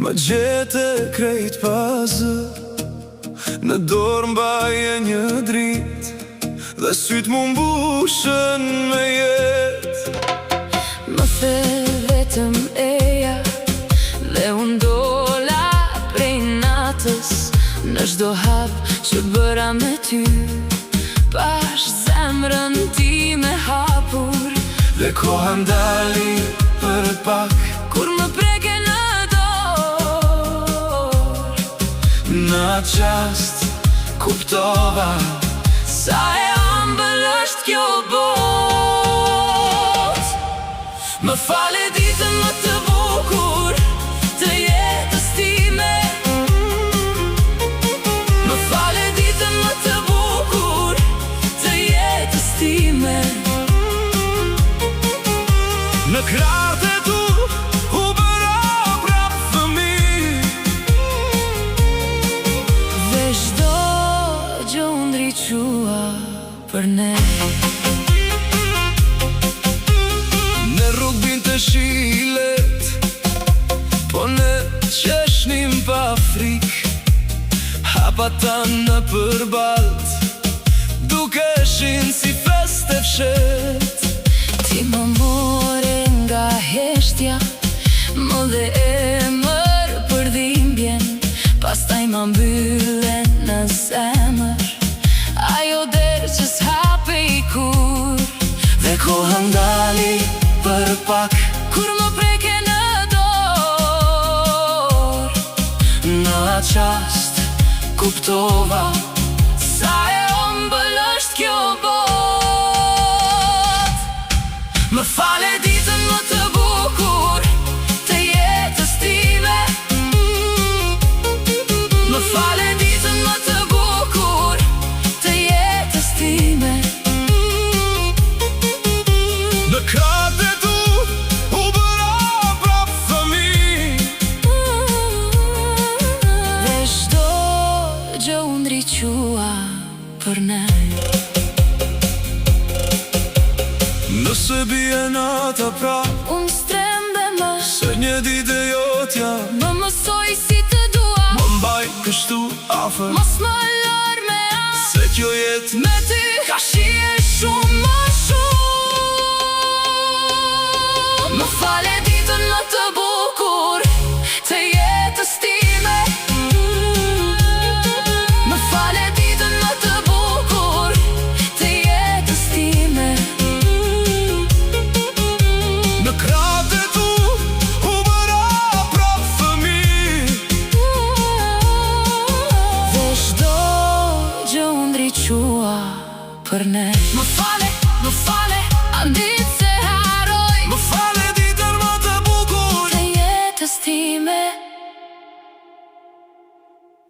Më gjete krejt pazë, në dorë mbaje një dritë, dhe sytë mu mbushën me jetë. Më the vetëm eja, dhe unë dola prej natës, në çdo hap që bëra me ty, pash zemrën ti me hapur. Dhe koha ndali për pak, kur më preke në në atë qast kuptova sa e ëmbël është kjo botë. Më fale ditën më të bukur të jetës time. Më fale ditën më të bukur të jetës time. Në krahët e tu u bëra prap fëmijë, dhe çdo gjë u ndriçua për ne. Në rrugë binte shilet, po ne qeshnim pa frikë, hapata në përbalt, dukeshin si feste fshet. Ti më more nga heshtja, më dhe emër për dhimbjen, pastaj më mbyllen në zemër ajo derë që s'hape i kur. Dhe koha ndali për pak, kur më preke në dorë, në atë qast kuptova sa e ëmbël është kjo botë. Më fale ditën më të bukur të jetës time. Më fale ditën më të bukur të jetës time. Në krahët e tu u bëra prap fëmijë, dhe çdo gjë u ndriçua për ne. Nëse bie nata prap, Unë strembe më, se një ditë e jotja më mësoj si të dua, më mbaj kështu afër, mos më lër me as, se kjo jetë me ty ka shije shumë më shumë. Më fale ditën më të bukur të jetës time. Më fale ditën më të bukur të jetës time. në krahët e tu u bëra prap fëmijë, dhe çdo gjë u ndriçua për ne. Më fale, a ditë se haroj më fale ditën më të bukur të jetës time.